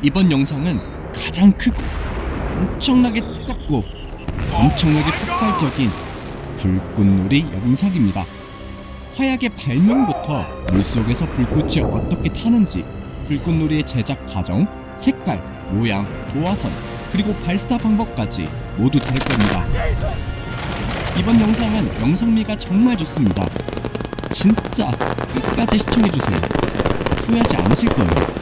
이번 영상은 가장 크고 엄청나게 뜨겁고 엄청나게 폭발적인 불꽃놀이 영상입니다. 화약의 발명부터 물속에서 불꽃이 어떻게 타는지, 불꽃놀이의 제작 과정, 색깔, 모양, 도화선, 그리고 발사 방법까지 모두 다룰 겁니다. 이번 영상은 영상미가 정말 좋습니다. 진짜 끝까지 시청해주세요. 후회하지 않으실 거예요.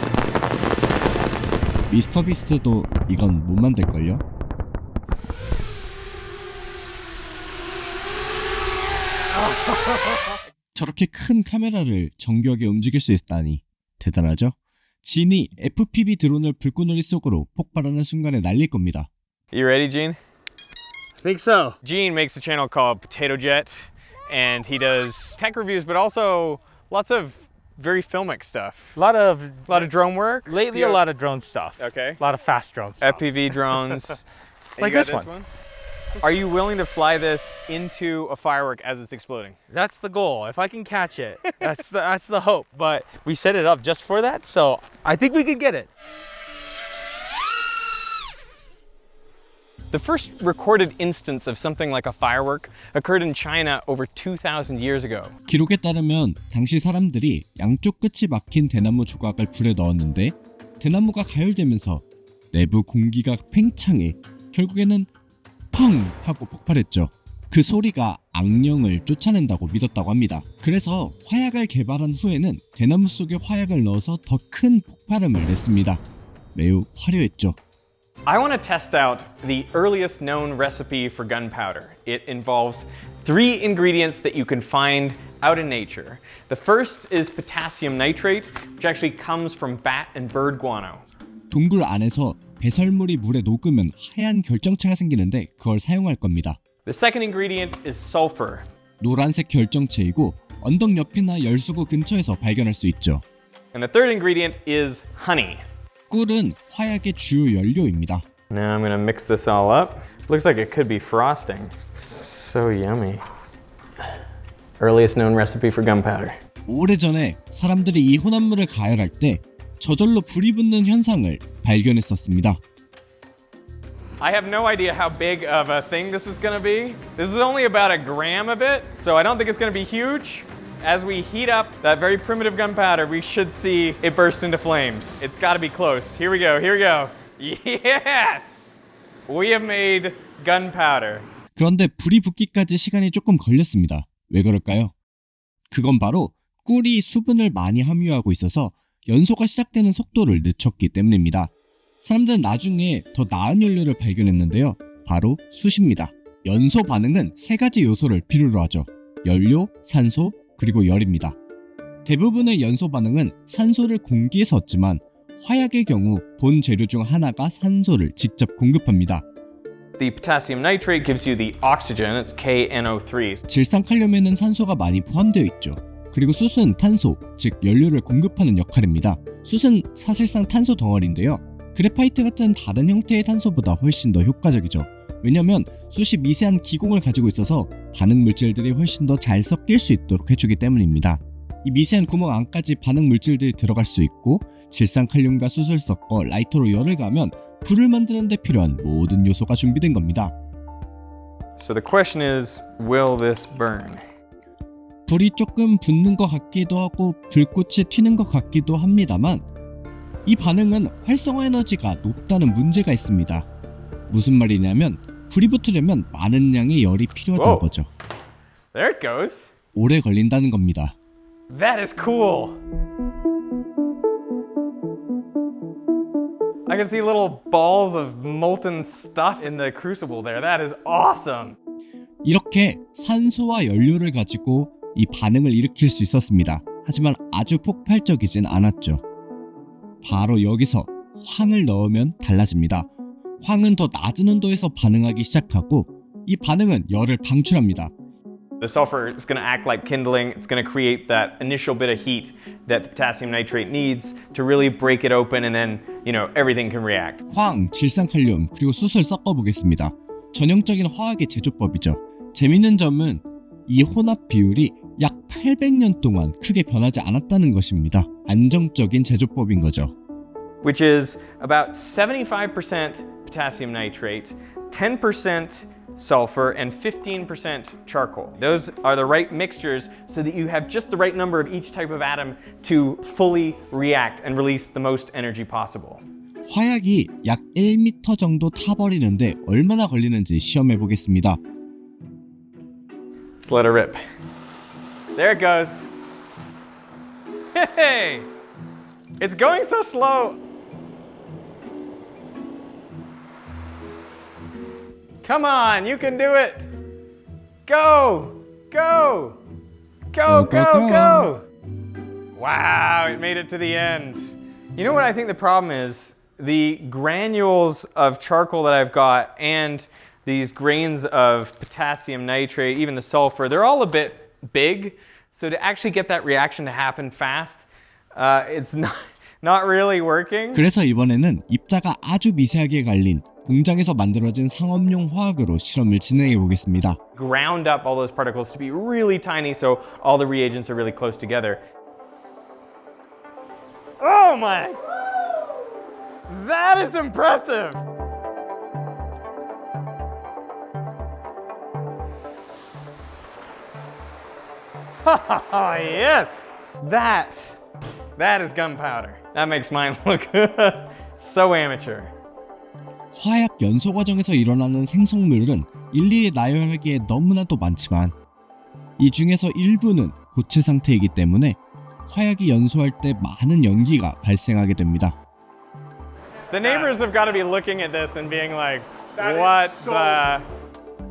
미스터비스트도 이건 못 만들걸요? 저렇게 큰 카메라를 정교하게 움직일 수 있다니 대단하죠? 진이 FPV 드론을 불꽃놀이 속으로 폭발하는 순간에 날릴 겁니다. You ready, Gene? Think so. Gene makes a channel called Potato Jet, and he does tech reviews, but also lots of very filmic stuff. A lot of drone work. lately, a lot of drone stuff. Okay. A lot of fast drone stuff. FPV drones. And Like you got this one. Are you willing to fly this into a firework as it's exploding? That's the goal. If I can catch it, that's the hope. But we set it up just for that, so I think we can get it. The first recorded instance of something like a firework occurred in China over 2,000 years ago. 기록에 따르면 당시 사람들이 양쪽 끝이 막힌 대나무 조각을 불에 넣었는데 대나무가 가열되면서 내부 공기가 팽창해 결국에는 펑 하고 폭발했죠. 그 소리가 악령을 쫓아낸다고 믿었다고 합니다. 그래서 화약을 개발한 후에는 대나무 속에 화약을 넣어서 더 큰 폭발음을 냈습니다. 매우 화려했죠. I want to test out the earliest known recipe for gunpowder. It involves 3 ingredients that you can find out in nature. The first is potassium nitrate, which actually comes from bat and bird guano. 동굴 안에서 배설물이 물에 녹으면 하얀 결정체가 생기는데 그걸 사용할 겁니다. The second ingredient is sulfur. 노란색 결정체이고 언덕 옆이나 열수구 근처에서 발견할 수 있죠. And the third ingredient is honey. 꿀은 화약의 주요 연료입니다. Now I'm going to mix this all up. Looks like it could be frosting. So yummy. Earliest known recipe for gunpowder. 오래전에 사람들이 이 혼합물을 가열할 때 저절로 불이 붙는 현상을 발견했었습니다. I have no idea how big of a thing this is going to be. This is only about a gram of it, so I don't think it's going to be huge. As we heat up that very primitive gunpowder, we should see it burst into flames. It's got to be close. Here we go, here we go. Yes! We have made gunpowder. 그런데 불이 붙기까지 시간이 조금 걸렸습니다. 왜 그럴까요? 그건 바로 꿀이 수분을 많이 함유하고 있어서 연소가 시작되는 속도를 늦췄기 때문입니다. 사람들은 나중에 더 나은 연료를 발견했는데요. 바로 숯입니다. 연소 반응은 3가지 요소를 필요로 하죠. 연료, 산소, 그리고 열입니다. 대부분의 연소 반응은 산소를 공기에서 얻지만 화약의 경우 본 재료 중 하나가 산소를 직접 공급합니다. The potassium nitrate gives you the oxygen, it's KNO3. 질산칼륨에는 산소가 많이 포함되어 있죠. 그리고 숯은 탄소, 즉 연료를 공급하는 역할입니다. 숯은 사실상 탄소 덩어리인데요. 그래파이트 같은 다른 형태의 탄소보다 훨씬 더 효과적이죠. 왜냐면 숯이 미세한 기공을 가지고 있어서 반응 물질들이 훨씬 더 잘 섞일 수 있도록 해주기 때문입니다. 이 미세한 구멍 안까지 반응 물질들이 들어갈 수 있고 질산칼륨과 숯을 섞어 라이터로 열을 가하면 불을 만드는 데 필요한 모든 요소가 준비된 겁니다. So the question is, will this burn? 불이 조금 붙는 것 같기도 하고 불꽃이 튀는 것 같기도 합니다만 이 반응은 활성화 에너지가 높다는 문제가 있습니다. 무슨 말이냐면 불이 붙으려면 많은 양의 열이 필요하다는 Whoa. 거죠. There it goes. 오래 걸린다는 겁니다. That is cool. I can see little balls of molten stuff in the crucible there. That is awesome. 이렇게 산소와 연료를 가지고 이 반응을 일으킬 수 있었습니다. 하지만 아주 폭발적이진 않았죠. 바로 여기서 황을 넣으면 달라집니다. 황은 더 낮은 온도에서 반응하기 시작하고 이 반응은 열을 방출합니다. The sulfur is going to act like kindling. It's going to create that initial bit of heat that the potassium nitrate needs to really break it open, and then, everything can react. 황, 질산칼륨, 그리고 숯을 섞어보겠습니다. 전형적인 화학의 제조법이죠. 재밌는 점은 이 혼합 비율이 약 800년 동안 크게 변하지 않았다는 것입니다. 안정적인 제조법인 거죠. which is about 75% potassium nitrate, 10% sulfur, and 15% charcoal. Those are the right mixtures so that you have just the right number of each type of atom to fully react and release the most energy possible. 화약이 약 1m 정도 타버리는데 얼마나 걸리는지 시험해 보겠습니다. Let's let her rip. There it goes. Hey! It's going so slow. Come on, you can do it. Go, go, go, go, go. Wow, it made it to the end. You know what I think the problem is? The granules of charcoal that I've got and these grains of potassium nitrate, even the sulfur, they're all a bit big. So to actually get that reaction to happen fast, it's not really working. 그래서 이번에는 입자가 아주 미세하게 갈린 공장에서 만들어진 상업용 화학으로 실험을 진행해 보겠습니다. Ground up all those particles to be really tiny so all the reagents are really close together. Oh my! That is impressive! Oh yes! That is gunpowder. That makes mine look so amateur. 화약 연소 과정에서 일어나는 생성물은 일일이 나열하기에 너무나도 많지만 이 중에서 일부는 고체 상태이기 때문에 화약이 연소할 때 많은 연기가 발생하게 됩니다. The neighbors have got to be looking at this and being like, what the...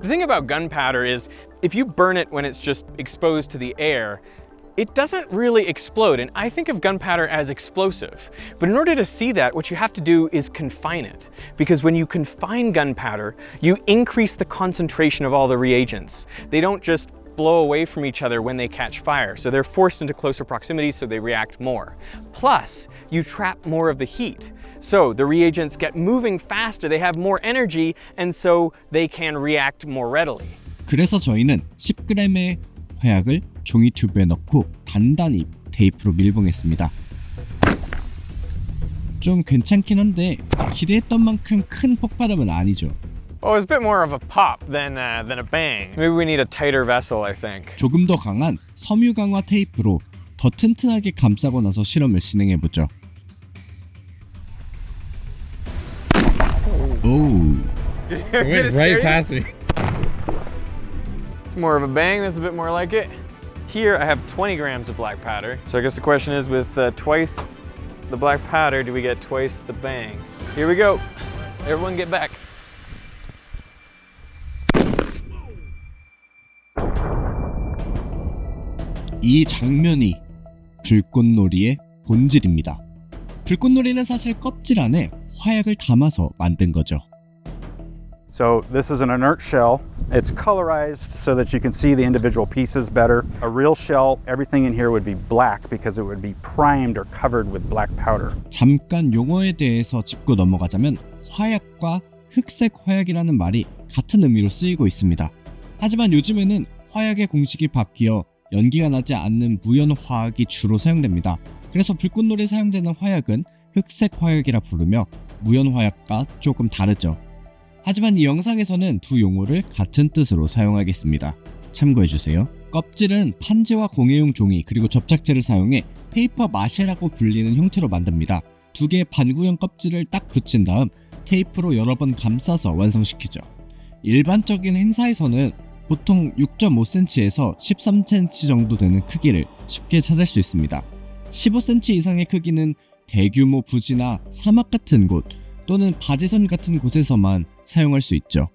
The thing about gunpowder is if you burn it when it's just exposed to the air, it doesn't really explode, and I think of gunpowder as explosive. But in order to see that, what you have to do is confine it. Because when you confine gunpowder, you increase the concentration of all the reagents. They don't just blow away from each other when they catch fire, so they're forced into closer proximity so they react more. Plus, you trap more of the heat. So the reagents get moving faster, they have more energy, and so they can react more readily. 그래서 저희는 10g의 화약을 종이 튜브에 넣고 단단히 테이프로 밀봉했습니다. 좀 괜찮긴 한데 기대했던 만큼 큰 폭발음은 아니죠. Oh, it's a bit more of a pop than a bang. Maybe we need a tighter vessel, I think. 조금 더 강한 섬유 강화 테이프로 더 튼튼하게 감싸고 나서 실험을 진행해 보죠. 오, It went right past me. It's more of a bang, that's a bit more like it. Here I have 20 grams of black powder. So I guess the question is with twice the black powder, do we get twice the bang? Here we go. Everyone get back. 이 장면이 불꽃놀이의 본질입니다. 불꽃놀이는 사실 껍질 안에 화약을 담아서 만든 거죠. So this is an inert shell. It's colorized so that you can see the individual pieces better. A real shell, everything in here would be black because it would be primed or covered with black powder. 잠깐 용어에 대해서 짚고 넘어가자면 화약과 흑색 화약이라는 말이 같은 의미로 쓰이고 있습니다. 하지만 요즘에는 화약의 공식이 바뀌어 연기가 나지 않는 무연화학이 주로 사용됩니다. 그래서 불꽃놀이에 사용되는 화약은 흑색 화약이라 부르며 무연화약과 조금 다르죠. 하지만 이 영상에서는 두 용어를 같은 뜻으로 사용하겠습니다. 참고해주세요. 껍질은 판지와 공예용 종이 그리고 접착제를 사용해 페이퍼 마셰라고 불리는 형태로 만듭니다. 두 개의 반구형 껍질을 딱 붙인 다음 테이프로 여러 번 감싸서 완성시키죠. 일반적인 행사에서는 보통 6.5cm에서 13cm 정도 되는 크기를 쉽게 찾을 수 있습니다. 15cm 이상의 크기는 대규모 부지나 사막 같은 곳 또는 바지선 같은 곳에서만 사용할 수 있죠.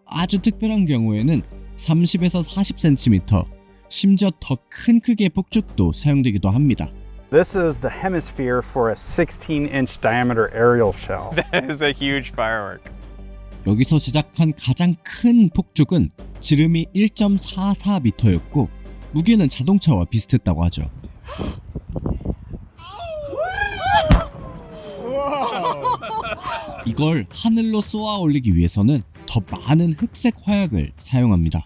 아주 특별한 경우에는 30에서 40cm, 심지어 더 큰 크기의 폭죽도 사용되기도 합니다. This is the hemisphere for a 16-inch diameter aerial shell. That is a huge firework. 여기서 제작한 가장 큰 폭죽은 지름이 1.44m였고 무게는 자동차와 비슷했다고 하죠. 이걸 하늘로 쏘아 올리기 위해서는 더 많은 흑색 화약을 사용합니다.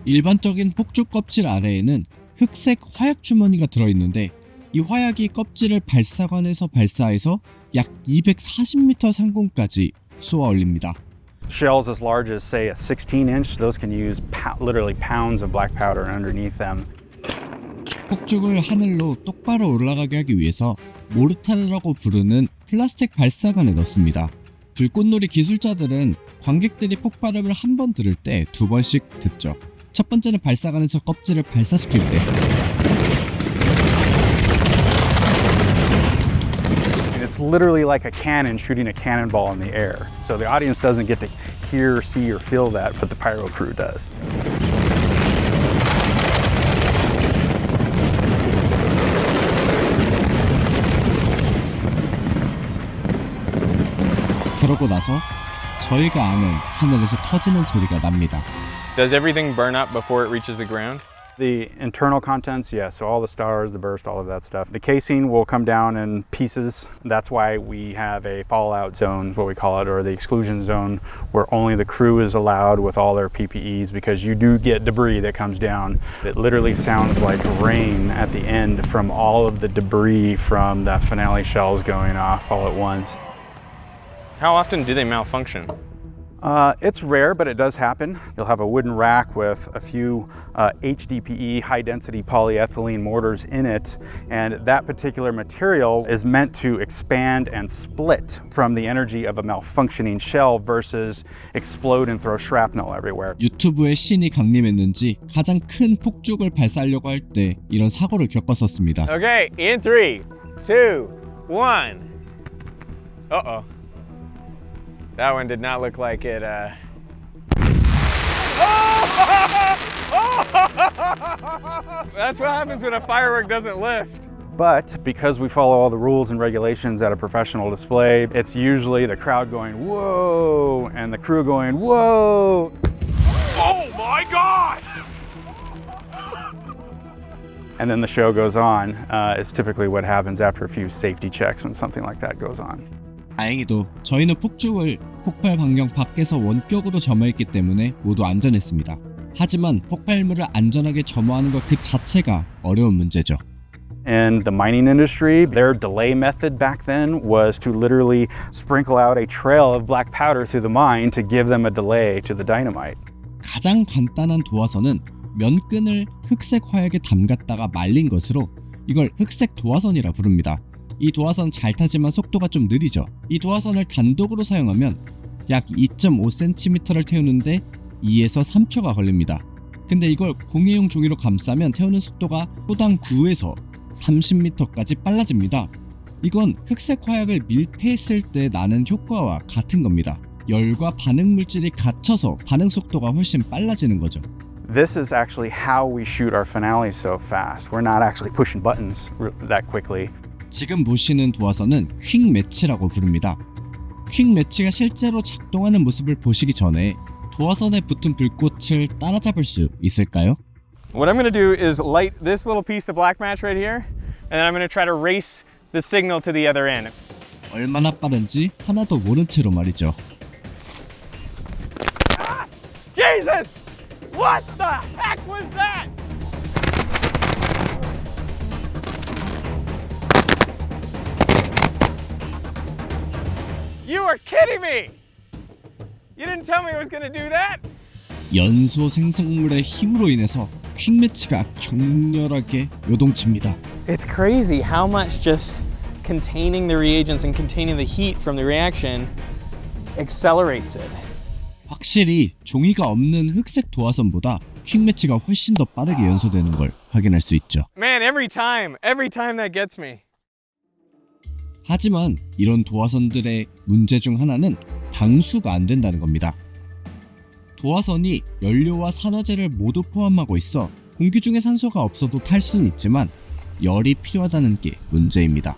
일반적인 폭죽 껍질 아래에는 흑색 화약 주머니가 들어있는데 이 화약이 껍질을 발사관에서 발사해서 약 240m 상공까지 쏘아 올립니다. Shells as large as, say, a 16-inch, those can use literally pounds of black powder underneath them. 폭죽을 하늘로 똑바로 올라가게 하기 위해서 모르타르라고 부르는 플라스틱 발사관에 넣습니다. 불꽃놀이 기술자들은 관객들이 폭발음을 한 번 들을 때 두 번씩 듣죠. 첫 번째는 발사관에서 껍질을 발사시킬 때, It's literally like a cannon shooting a cannonball in the air. So the audience doesn't get to hear, see, or feel that, but the pyro crew does. 그러고 나서 저희가 아는 하늘에서 터지는 소리가 납니다. Does everything burn up before it reaches the ground? The internal contents, yes, so all the stars, the burst, all of that stuff. The casing will come down in pieces. That's why we have a fallout zone, what we call it, or the exclusion zone, where only the crew is allowed with all their PPEs, because you do get debris that comes down. It literally sounds like rain at the end from all of the debris from the finale shells going off all at once. How often do they malfunction? It's rare, but it does happen. You'll have a wooden rack with a few HDPE, high-density polyethylene mortars in it, and that particular material is meant to expand and split from the energy of a malfunctioning shell versus explode and throw shrapnel everywhere. 유튜브에 신이 강림했는지 가장 큰 폭죽을 발사하려고 할 때 이런 사고를 겪었었습니다. Okay, in 3, 2, 1. Uh-oh. That one did not look like it, That's what happens when a firework doesn't lift. But because we follow all the rules and regulations at a professional display, it's usually the crowd going, whoa, and the crew going, whoa. Oh my God! And then the show goes on. It's typically what happens after a few safety checks when something like that goes on. 다행히도 저희는 폭죽을 폭발 반경 밖에서 원격으로 점화했기 때문에 모두 안전했습니다. 하지만 폭발물을 안전하게 점화하는 것 그 자체가 어려운 문제죠. In the mining industry, their delay method back then was to literally sprinkle out a trail of black powder through the mine to give them a delay to the dynamite. 가장 간단한 도화선은 면끈을 흑색 화약에 담갔다가 말린 것으로 이걸 흑색 도화선이라 부릅니다. 이 도화선 잘 타지만 속도가 좀 느리죠. 이 도화선을 단독으로 사용하면 약 2.5cm를 태우는데 2에서 3초가 걸립니다. 근데 이걸 공예용 종이로 감싸면 태우는 속도가 초당 9에서 30m까지 빨라집니다. 이건 흑색 화약을 밀폐했을 때 나는 효과와 같은 겁니다. 열과 반응 물질이 갇혀서 반응 속도가 훨씬 빨라지는 거죠. This is actually how we shoot our finale so fast. We're not actually pushing buttons that quickly. 지금 보시는 도화선은 퀵 매치라고 부릅니다. 퀵 매치가 실제로 작동하는 모습을 보시기 전에 도화선에 붙은 불꽃을 따라잡을 수 있을까요? What I'm gonna do is light this little piece of black match right here, and then I'm gonna try to race the signal to the other end. 얼마나 빠른지 하나도 모른 채로 말이죠. Jesus! What the heck was that? You are kidding me! You didn't tell me it was gonna do that? 연소 생성물의 힘으로 인해서 퀵 매치가 격렬하게 요동칩니다. It's crazy how much just containing the reagents and containing the heat from the reaction accelerates it. 확실히 종이가 없는 흑색 도화선보다 퀵 매치가 훨씬 더 빠르게 연소되는 걸 확인할 수 있죠. Man, every time that gets me. 하지만 이런 도화선들의 문제 중 하나는 방수가 안 된다는 겁니다. 도화선이 연료와 산화제를 모두 포함하고 있어 공기 중에 산소가 없어도 탈 수는 있지만 열이 필요하다는 게 문제입니다.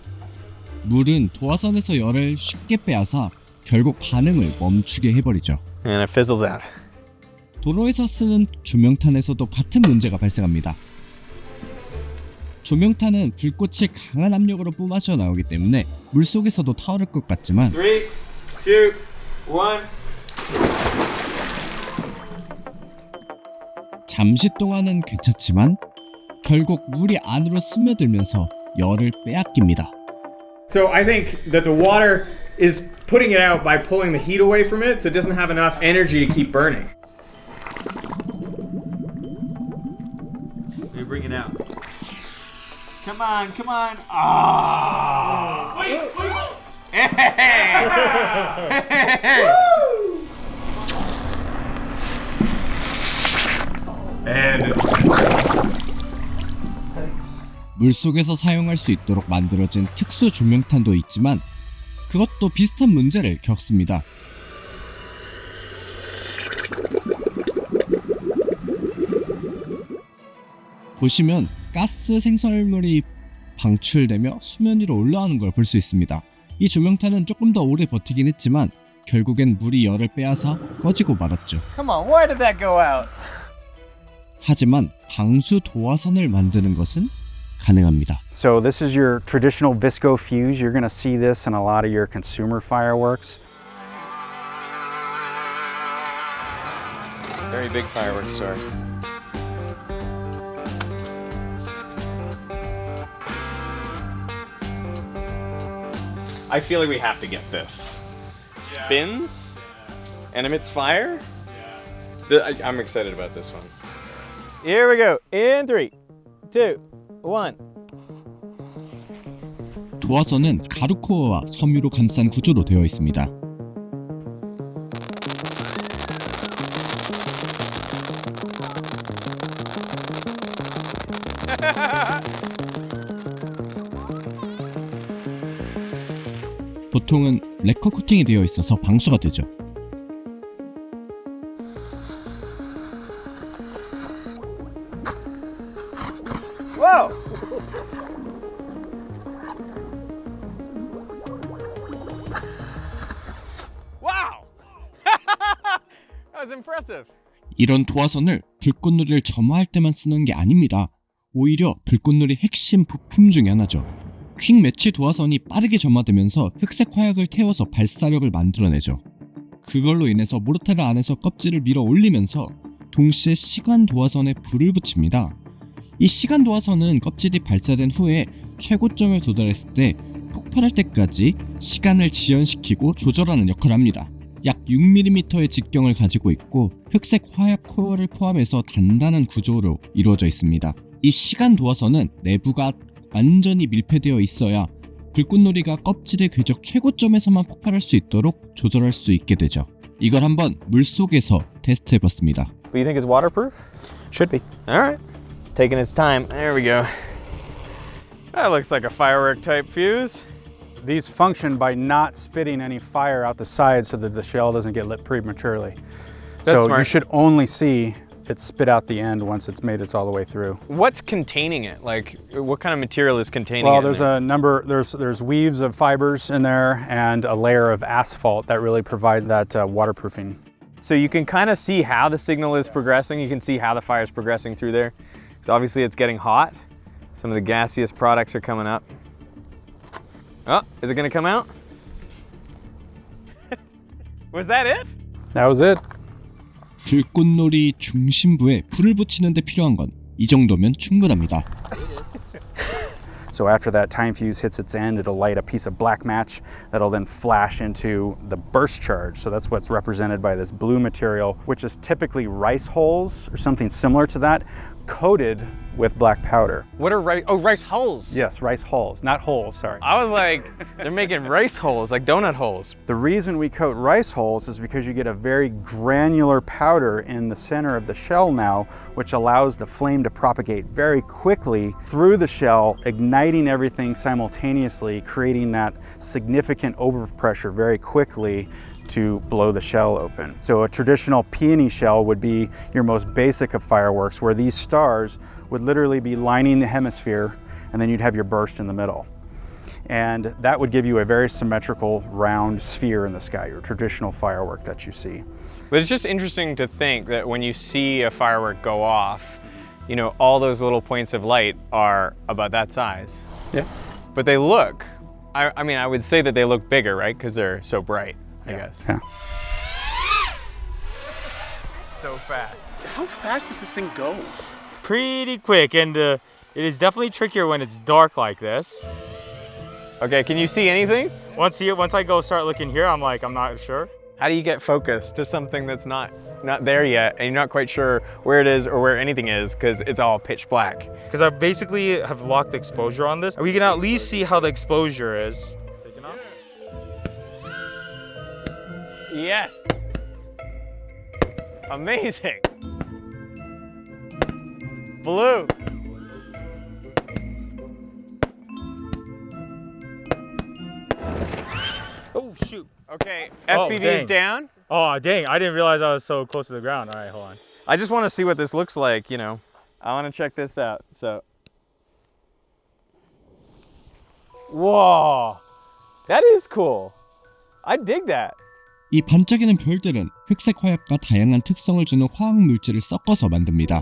물은 도화선에서 열을 쉽게 빼앗아 결국 반응을 멈추게 해버리죠. And it fizzles out. 도로에서 쓰는 조명탄에서도 같은 문제가 발생합니다. 조명탄은 불꽃이 강한 압력으로 뿜어져 나오기 때문에 물속에서도 타오를 것 같지만 3, 2, 1. 잠시 동안은 괜찮지만 결국 물이 안으로 스며들면서 열을 빼앗깁니다. So I think that the water is putting it out by pulling the heat away from it, so it doesn't have enough energy to keep burning. We bring it out. Come on, come on. Ah! Wait. Hey! Hey! And 물속에서 사용할 수 있도록 만들어진 특수 조명탄도 있지만 그것도 비슷한 문제를 겪습니다. 보시면 가스 생성물이 방출되며 수면 위로 올라오는 걸 볼 수 있습니다. 이 조명탄은 조금 더 오래 버티긴 했지만 결국엔 물이 열을 빼앗아 꺼지고 말았죠. Come on, why did that go out? 하지만 방수 도화선을 만드는 것은 가능합니다. So this is your traditional visco fuse. You're going to see this in a lot of your consumer fireworks. very big fireworks store. I feel like we have to get this. Spins and emits fire? I'm excited about this one. Here we go. In 3, 2, 1. 도화선은 가루코어와 섬유로 감싼 구조로 되어 있습니다. 보통은 레커 코팅이 되어 있어서 방수가 되죠. Whoa! Wow! That was impressive. 이런 도화선을 불꽃놀이를 점화할 때만 쓰는 게 아닙니다. 오히려 불꽃놀이 핵심 부품 중에 하나죠. 퀵 매치 도화선이 빠르게 점화되면서 흑색 화약을 태워서 발사력을 만들어내죠. 그걸로 인해서 모르타르 안에서 껍질을 밀어 올리면서 동시에 시간 도화선에 불을 붙입니다. 이 시간 도화선은 껍질이 발사된 후에 최고점에 도달했을 때 폭발할 때까지 시간을 지연시키고 조절하는 역할을 합니다. 약 6mm의 직경을 가지고 있고 흑색 화약 코어를 포함해서 단단한 구조로 이루어져 있습니다. 이 시간 도화선은 내부가 완전히 밀폐되어 있어야 불꽃놀이가 껍질의 궤적 최고점에서만 폭발할 수 있도록 조절할 수 있게 되죠. 이걸 한번 물속에서 테스트해봤습니다. But you think it's waterproof? Should be. All right. It's taking its time. There we go. That looks like a firework type fuse. These function by not spitting any fire out the side so that the shell doesn't get lit prematurely. That's so smart. you should only see it spit out the end once it's made its all the way through. What's containing it? Like, what kind of material is containing Well, it? there's a number, there's weaves of fibers in there and a layer of asphalt that really provides that waterproofing. So you can kind of see how the signal is progressing. You can see how the fire is progressing through there. So obviously it's getting hot. Some of the gaseous products are coming up. Oh, is it gonna come out? Was that it? That was it. 불꽃놀이 중심부에 불을 붙이는 데 필요한 건 이 정도면 충분합니다. So after that time fuse hits its end, it'll light a piece of black match that'll then flash into the burst charge. So that's what's represented by this blue material, which is typically rice hulls or something similar to that, coated with black powder. What are rice? Oh, rice hulls. Yes, rice hulls, not holes, sorry. I was like, they're making rice holes, like donut holes. The reason we coat rice hulls is because you get a very granular powder in the center of the shell now, which allows the flame to propagate very quickly through the shell, igniting everything simultaneously, creating that significant overpressure very quickly to blow the shell open. So a traditional peony shell would be your most basic of fireworks, where these stars would literally be lining the hemisphere, and then you'd have your burst in the middle. And that would give you a very symmetrical round sphere in the sky, your traditional firework that you see. But it's just interesting to think that when you see a firework go off, you know, all those little points of light are about that size. Yeah. But they look, I mean, I would say that they look bigger, right? Because they're so bright, I guess. Yeah. So fast. How fast does this thing go? Pretty quick, and it is definitely trickier when it's dark like this. Okay, can you see anything? Once I go start looking here, I'm not sure. How do you get focused to something that's not there yet, and you're not quite sure where it is or where anything is because it's all pitch black? Because I basically have locked the exposure on this. We can at least see how the exposure is. Taken off. Yes. Amazing. Blue. Oh shoot. Okay, Oh, FPV's dang. down. Oh dang, I didn't realize I was so close to the ground. All right, hold on. I just want to see what this looks like, you know. I want to check this out. So, whoa, that is cool. I dig that. 이 반짝이는 별들은 흑색 화약과 다양한 특성을 주는 화학 물질을 섞어서 만듭니다.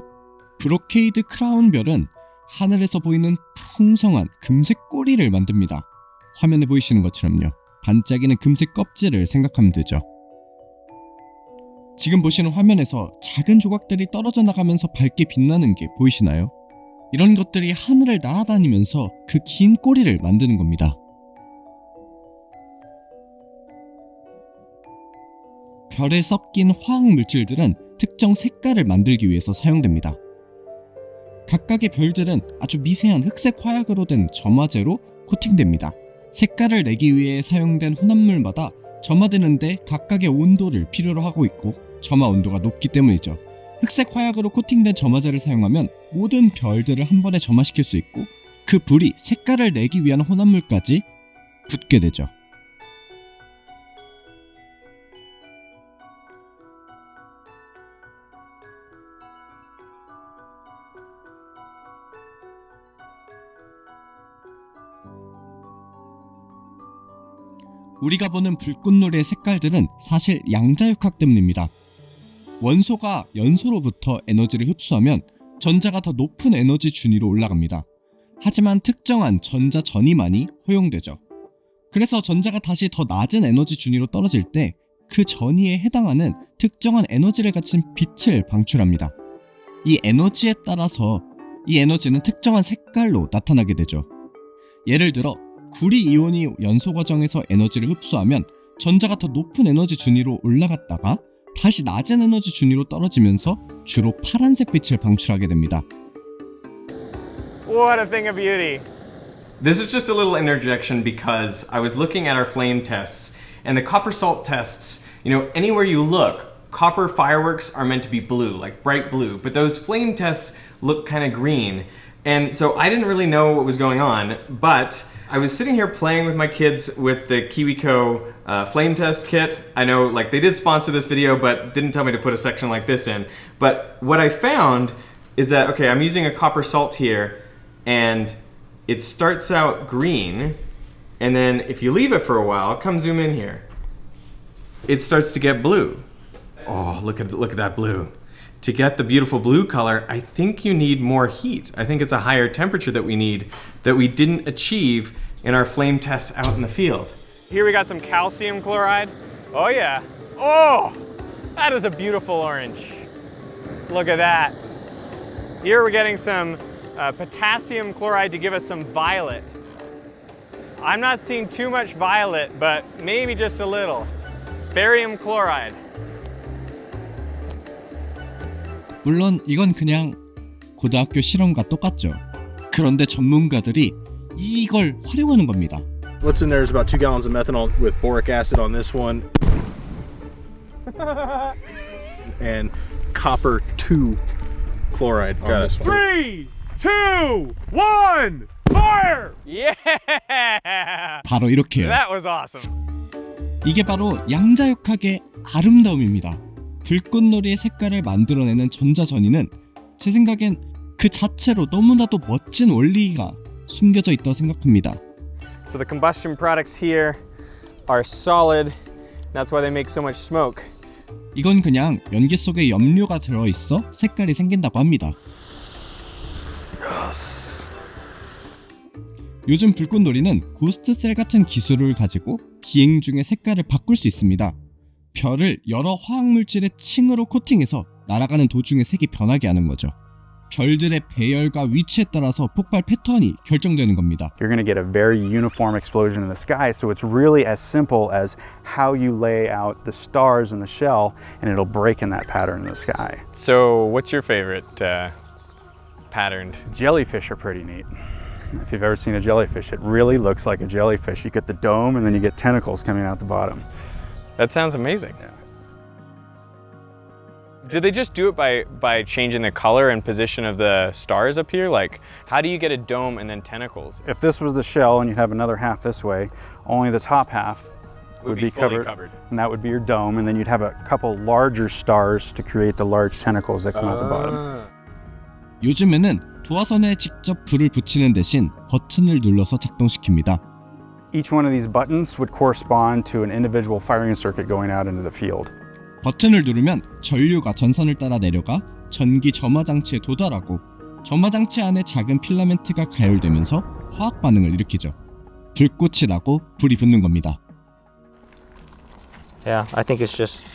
브로케이드 크라운 별은 하늘에서 보이는 풍성한 금색 꼬리를 만듭니다. 화면에 보이시는 것처럼요. 반짝이는 금색 껍질을 생각하면 되죠. 지금 보시는 화면에서 작은 조각들이 떨어져 나가면서 밝게 빛나는 게 보이시나요? 이런 것들이 하늘을 날아다니면서 그 긴 꼬리를 만드는 겁니다. 별에 섞인 화학 물질들은 특정 색깔을 만들기 위해서 사용됩니다. 각각의 별들은 아주 미세한 흑색 화약으로 된 점화제로 코팅됩니다. 색깔을 내기 위해 사용된 혼합물마다 점화되는데 각각의 온도를 필요로 하고 있고 점화 온도가 높기 때문이죠. 흑색 화약으로 코팅된 점화제를 사용하면 모든 별들을 한 번에 점화시킬 수 있고 그 불이 색깔을 내기 위한 혼합물까지 붙게 되죠. 우리가 보는 불꽃놀이의 색깔들은 사실 양자역학 때문입니다. 원소가 연소로부터 에너지를 흡수하면 전자가 더 높은 에너지 준위로 올라갑니다. 하지만 특정한 전자 전위만이 허용되죠. 그래서 전자가 다시 더 낮은 에너지 준위로 떨어질 때 그 전위에 해당하는 특정한 에너지를 가진 빛을 방출합니다. 이 에너지에 따라서 이 에너지는 특정한 색깔로 나타나게 되죠. 예를 들어 구리 이온이 연소 과정에서 에너지를 흡수하면 전자가 더 높은 에너지 준위로 올라갔다가 다시 낮은 에너지 준위로 떨어지면서 주로 파란색 빛을 방출하게 됩니다. What a thing of beauty. This is just a little interjection because I was looking at our flame tests and the copper salt tests, you know, anywhere you look, copper fireworks are meant to be blue, like bright blue, but those flame tests look kind of green. And so I didn't really know what was going on, but I was sitting here playing with my kids with the KiwiCo flame test kit. I know like they did sponsor this video, but didn't tell me to put a section like this in. But what I found is that, okay, I'm using a copper salt here, and it starts out green, and then if you leave it for a while, come zoom in here, it starts to get blue. Oh, look at that blue. To get the beautiful blue color, I think you need more heat. I think it's a higher temperature that we need that we didn't achieve in our flame tests out in the field. Here we got some calcium chloride. Oh yeah. Oh, that is a beautiful orange. Look at that. Here we're getting some potassium chloride to give us some violet. I'm not seeing too much violet, but maybe just a little. Barium chloride. 물론 이건 그냥 고등학교 실험과 똑같죠. 그런데 전문가들이 이걸 활용하는 겁니다. What's in there is about 2 gallons of methanol with boric acid on this one. And copper 2 chloride on this one. 3, 2, 1, fire! Yeah! 바로 이렇게요. That was awesome. 이게 바로 양자역학의 아름다움입니다. 불꽃놀이의 색깔을 만들어내는 전자전위는 제 생각엔 그 자체로 너무나도 멋진 원리가 숨겨져 있다고 생각합니다. So the combustion products here are solid. That's why they make so much smoke. 이건 그냥 연기 속에 염료가 들어있어 색깔이 생긴다고 합니다. 요즘 불꽃놀이는 고스트셀 같은 기술을 가지고 기행 중에 색깔을 바꿀 수 있습니다. 별을 여러 화학물질의 층으로 코팅해서 날아가는 도중에 색이 변하게 하는 거죠. 별들의 배열과 위치에 따라서 폭발 패턴이 결정되는 겁니다. You're going to get a very uniform explosion in the sky, so it's really as simple as how you lay out the stars in the shell, and it'll break in that pattern in the sky. So what's your favorite patterned? Jellyfish are pretty neat. If you've ever seen a jellyfish, it really looks like a jellyfish. You get the dome, and then you get tentacles coming out the bottom. That sounds amazing. Do they just do it by changing the color and position of the stars up here? Like, how do you get a dome and then tentacles? If this was the shell and you'd have another half this way, only the top half would be fully covered, and that would be your dome, and then you'd have a couple larger stars to create the large tentacles that come out the bottom. 요즘에는 도화선에 직접 불을 붙이는 대신 버튼을 눌러서 작동시킵니다. Each one of these buttons would correspond to an individual firing circuit going out into the field. 버튼을 누르면 전류가 전선을 따라 내려가 전기 점화 장치에 도달하고 점화 장치 안에 작은 필라멘트가 가열되면서 화학 반응을 일으키죠. 불꽃이 나고 불이 붙는 겁니다. Yeah, I think it's just.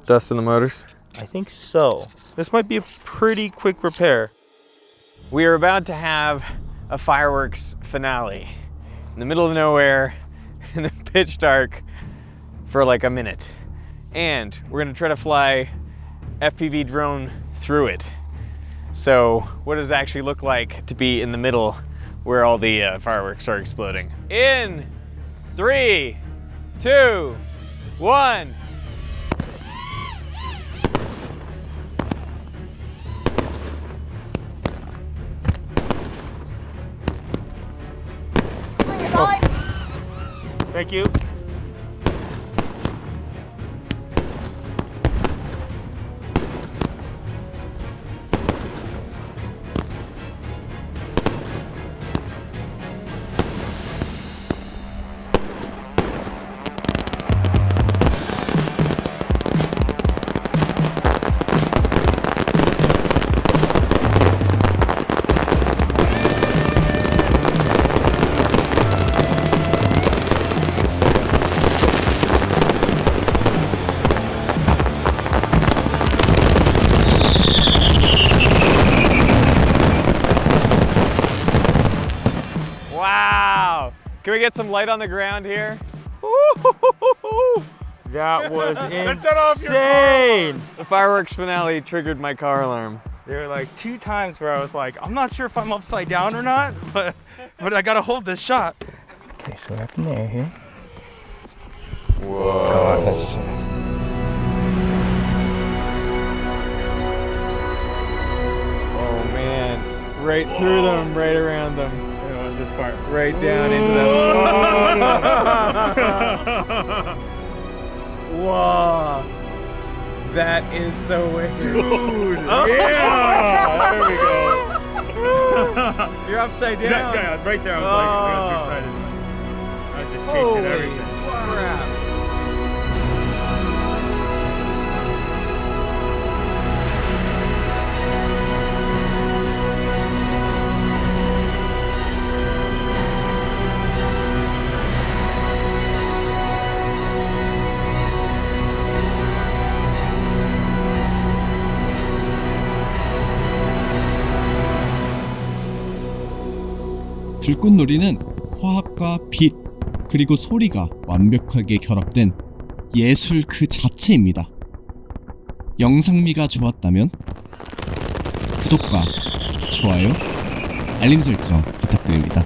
Dust in the motors. I think so. This might be a pretty quick repair. We are about to have a fireworks finale in the middle of nowhere in the pitch dark for like a minute. And we're gonna try to fly FPV drone through it. So what does it actually look like to be in the middle where all the fireworks are exploding? In 3, 2, 1. Thank you. Wow! Can we get some light on the ground here? That was insane. The fireworks finale triggered my car alarm. There were like 2 times where I was like, I'm not sure if I'm upside down or not, but I gotta hold this shot. Okay, so what happened there here? Whoa. Oh, that's Oh man, right through them, right around them. It was this part, right down into them. Whoa, that is so weird. Dude, yeah, there we go. You're upside down. Yeah, right there, I was like, I got too excited. I was just chasing everything. Crap. 불꽃놀이는 화학과 빛 그리고 소리가 완벽하게 결합된 예술 그 자체입니다. 영상미가 좋았다면 구독과 좋아요, 알림 설정 부탁드립니다.